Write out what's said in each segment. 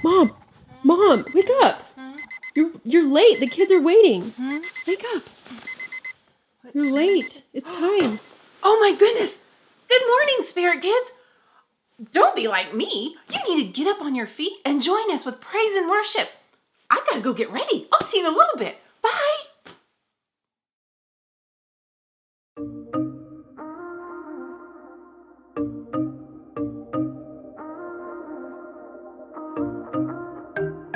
Mom, wake up. You're late. The kids are waiting. Wake up. You're late. It's time. Oh my goodness. Good morning, SpiritKIDS. Don't be like me. You need to get up on your feet and join us with praise and worship. I gotta go get ready. I'll see you in a little bit. Bye.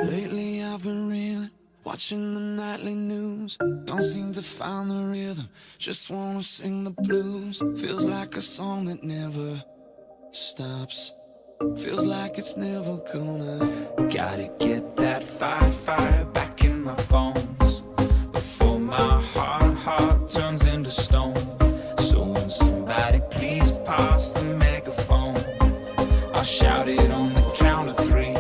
Lately I've been reeling, watching the nightly news. Don't seem to find the rhythm, just wanna sing the blues. Feels like a song that never stops. Feels like it's never gonna. Gotta get that fire back in my bones before my heart turns into stone. So when somebody please pass the megaphone, I'll shout it on the count of three.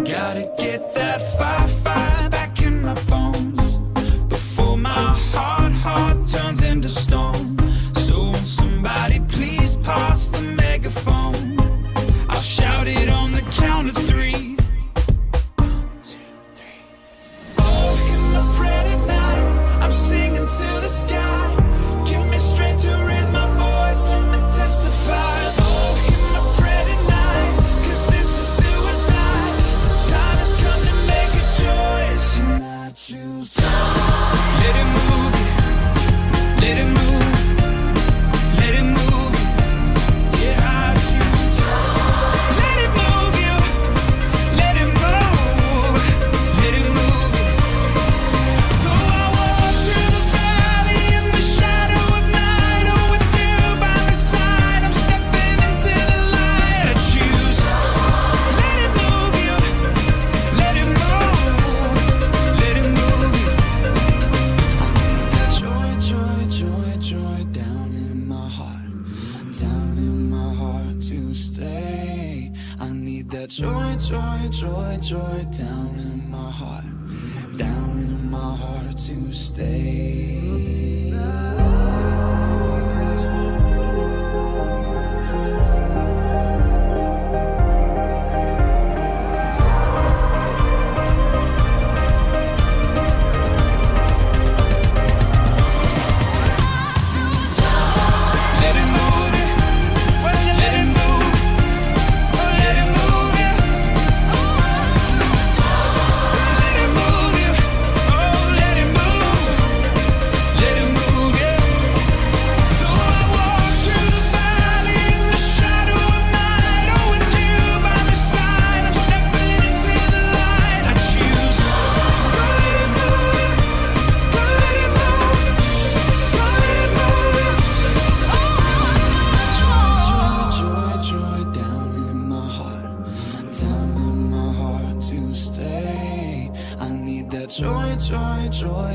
Gotta get that fire back in my bones before my heart turns into stone. So when somebody please pass the megaphone, I'll shout it on the count of three. 1, 2, 3. Oh, in the pretty night, I'm singing to the sky. Give me strength to raise my voice, let me testify. Let it move, let it move, let it move. Yeah, I choose. Let it move you, let it move, let it move. Though I walk through the valley in the shadow of night, oh, with you by my side, I'm stepping into the light. I choose. Let it move you, let it move, let it move. Joy down in my heart to stay. I need that joy down in my heart to stay.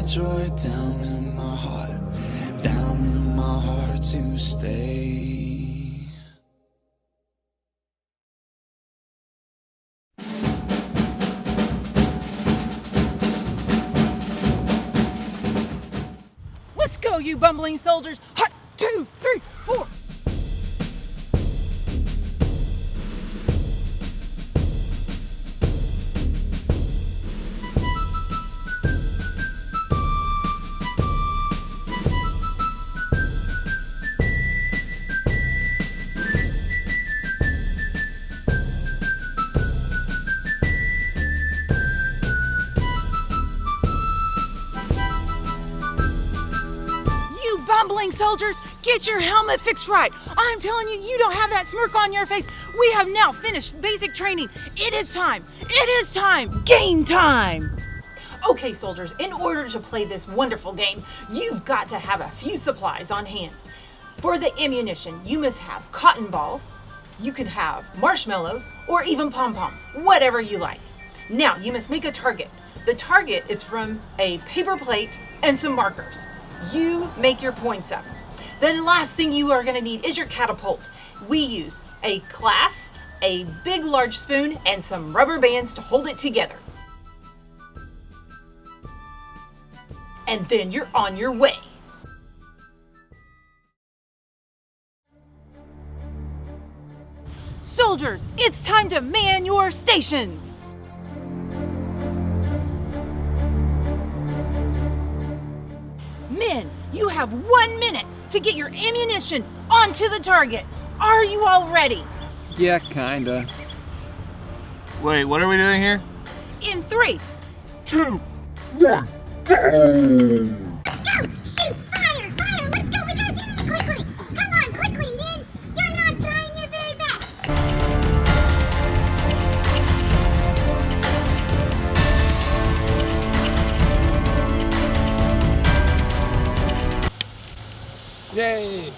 Joy down in my heart to stay. Let's go, you bumbling soldiers! 1, 2, 3, 4. bumbling soldiers, get your helmet fixed right. I'm telling you, you don't have that smirk on your face. We have now finished basic training. It is time. It is time. Game time. Okay, soldiers, in order to play this wonderful game, you've got to have a few supplies on hand. For the ammunition, you must have cotton balls. You could have marshmallows or even pom-poms, whatever you like. Now, you must make a target. The target is from a paper plate and some markers. You make your points up. The last thing you are going to need is your catapult. We used a glass, a big large spoon, and some rubber bands to hold it together. And then you're on your way. Soldiers, it's time to man your stations. Men, you have 1 minute to get your ammunition onto the target. Are you all ready? Yeah, kinda. Wait, what are we doing here? In 3, 2, 1, go! Go! Shoot! Fire! Fire! Let's go! We gotta do this quickly! Come on, quickly, men! You're not trying your very best! Yay!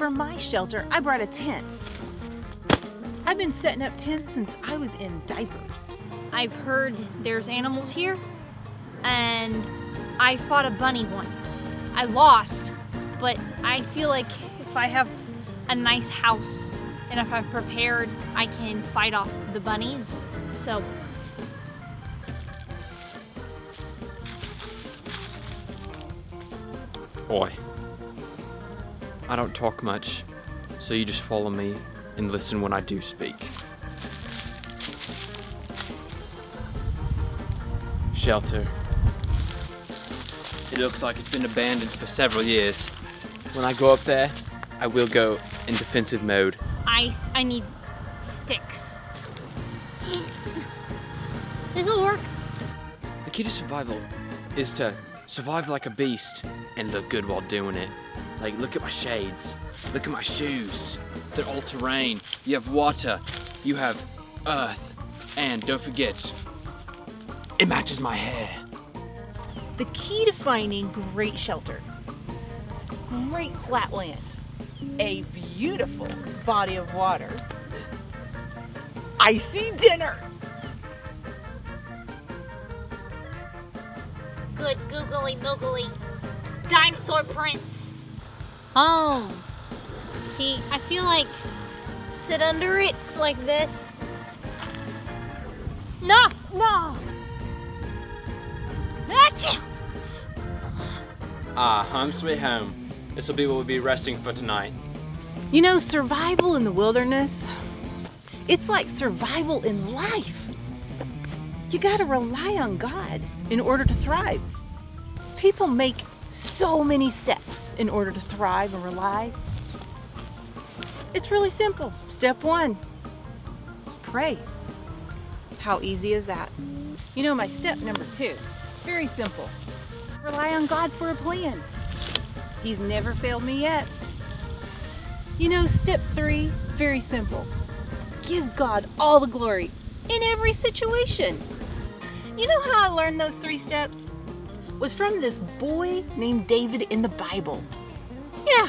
for my shelter, I brought a tent. I've been setting up tents since I was in diapers. I've heard there's animals here, and I fought a bunny once. I lost, but I feel like if I have a nice house and if I'm prepared, I can fight off the bunnies. So Oi. I don't talk much, so you just follow me and listen when I do speak. Shelter. It looks like it's been abandoned for several years. When I go up there, I will go in defensive mode. I need sticks. This'll work. The key to survival is to survive like a beast and look good while doing it. Like, look at my shades, look at my shoes. They're all terrain. You have water, you have earth, and don't forget, it matches my hair. The key to finding great shelter, great flat land, a beautiful body of water, icy dinner. Good googly moogly. Dinosaur prints. Home. See, I feel like sit under it like this. No, no. Achoo! Home sweet home. This will be what we'll be resting for tonight. You know, survival in the wilderness, it's like survival in life. You gotta rely on God in order to thrive. People make so many steps in order to thrive and rely. It's really simple. Step 1, pray. How easy is that? You know, my step number 2, very simple. Rely on God for a plan. He's never failed me yet. You know, step 3, very simple. Give God all the glory in every situation. You know how I learned those 3 steps? Was from this boy named David in the Bible. Yeah.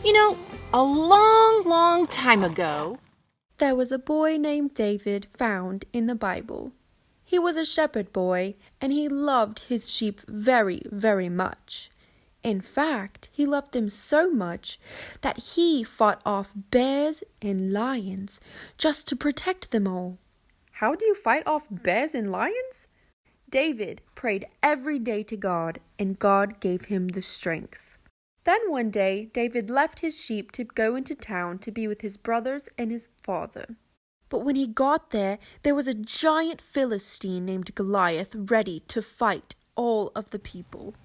You know, a long, long time ago, there was a boy named David found in the Bible. He was a shepherd boy, and he loved his sheep very, very much. In fact, he loved them so much that he fought off bears and lions just to protect them all. How do you fight off bears and lions? David prayed every day to God, and God gave him the strength. Then one day, David left his sheep to go into town to be with his brothers and his father. But when he got there was a giant Philistine named Goliath ready to fight all of the people.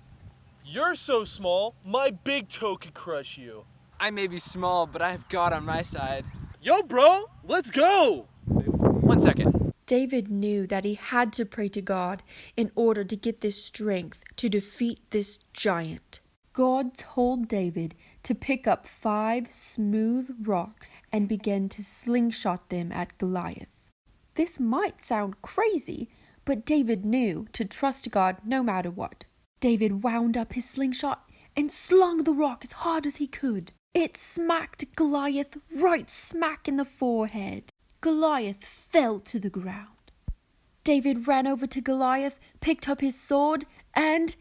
You're so small, my big toe could crush you. I may be small, but I have God on my side. Yo, bro, let's go! 1 second. David knew that he had to pray to God in order to get this strength to defeat this giant. God told David to pick up 5 smooth rocks and begin to slingshot them at Goliath. This might sound crazy, but David knew to trust God no matter what. David wound up his slingshot and slung the rock as hard as he could. It smacked Goliath right smack in the forehead. Goliath fell to the ground. David ran over to Goliath, picked up his sword, and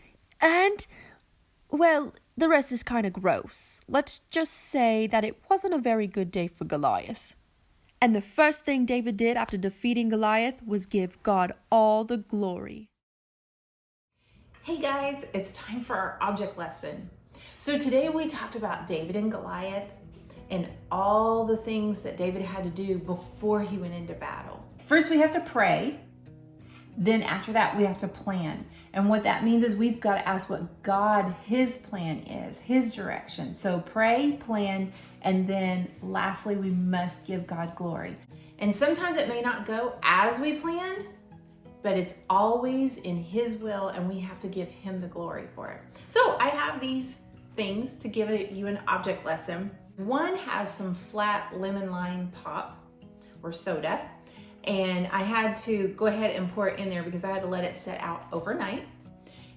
well, the rest is kind of gross. Let's just say that it wasn't a very good day for Goliath. And the first thing David did after defeating Goliath was give God all the glory. Hey guys, it's time for our object lesson. So today we talked about David and Goliath and all the things that David had to do before he went into battle. First we have to pray. Then after that we have to plan. And what that means is we've got to ask what God, his plan is, his direction. So pray, plan, and then lastly, we must give God glory. And sometimes it may not go as we planned, but it's always in his will and we have to give him the glory for it. So I have these things to give you an object lesson. One has some flat lemon lime pop or soda. And I had to go ahead and pour it in there because I had to let it set out overnight.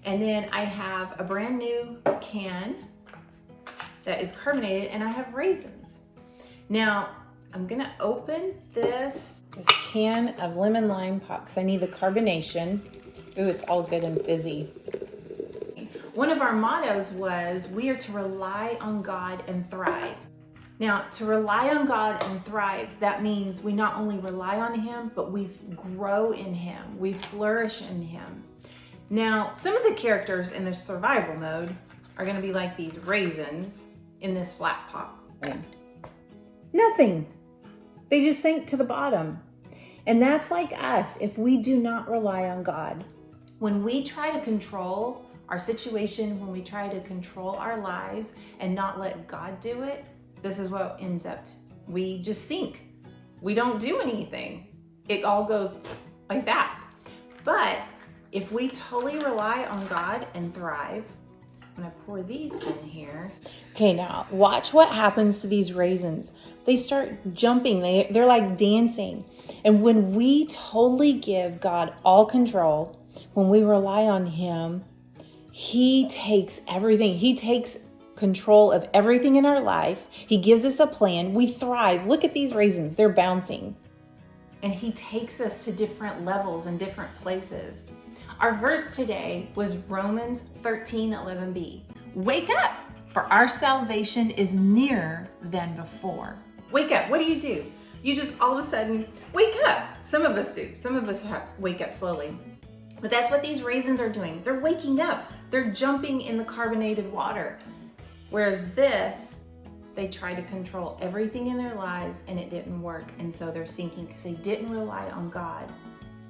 And then I have a brand new can that is carbonated and I have raisins. Now, I'm gonna open this can of lemon lime pop because I need the carbonation. Ooh, it's all good and fizzy. One of our mottos was, we are to rely on God and thrive. Now, to rely on God and thrive, that means we not only rely on him, but we grow in him, we flourish in him. Now, some of the characters in the survival mode are gonna be like these raisins in this flat pop. Nothing. They just sink to the bottom. And that's like us if we do not rely on God. When we try to control our situation, when we try to control our lives and not let God do it, this is what ends up. We just sink. We don't do anything. It all goes like that. But if we totally rely on God and thrive, when I pour these in here. Okay, now watch what happens to these raisins. They start jumping, they're like dancing. And when we totally give God all control, when we rely on him, he takes everything. He takes control of everything in our life. He gives us a plan. We thrive. Look at these raisins. They're bouncing. And he takes us to different levels and different places. Our verse today was Romans 13:11b. Wake up, for our salvation is nearer than before. Wake up. What do? You just all of a sudden wake up. Some of us do. Some of us wake up slowly. But that's what these raisins are doing. They're waking up. They're jumping in the carbonated water. Whereas this, they try to control everything in their lives and it didn't work. And so they're sinking because they didn't rely on God.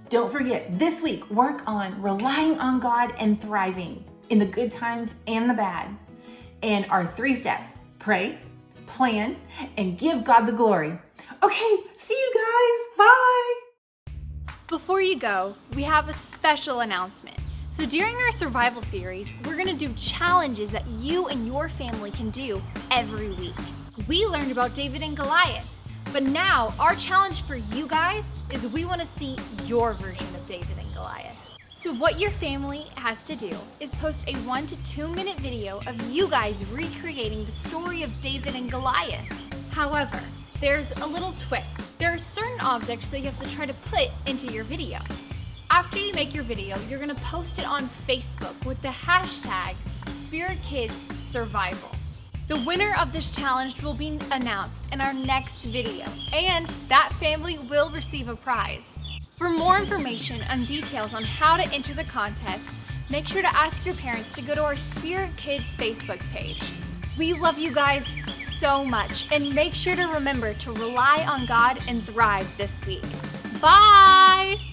Don't forget, this week, work on relying on God and thriving in the good times and the bad. And our 3 steps: pray, plan, and give God the glory. Okay, see you guys. Bye. Before you go, we have a special announcement. So during our survival series, we're gonna do challenges that you and your family can do every week. We learned about David and Goliath, But now, our challenge for you guys is we want to see your version of David and Goliath. So what your family has to do is post a 1 to 2 minute video of you guys recreating the story of David and Goliath. However, there's a little twist. There are certain objects that you have to try to put into your video. After you make your video, you're gonna post it on Facebook with the hashtag SpiritKIDS The winner of this challenge will be announced in our next video, and that family will receive a prize. For more information and details on how to enter the contest, make sure to ask your parents to go to our Spirit Kids Facebook page. We love you guys so much, and make sure to remember to rely on God and thrive this week. Bye!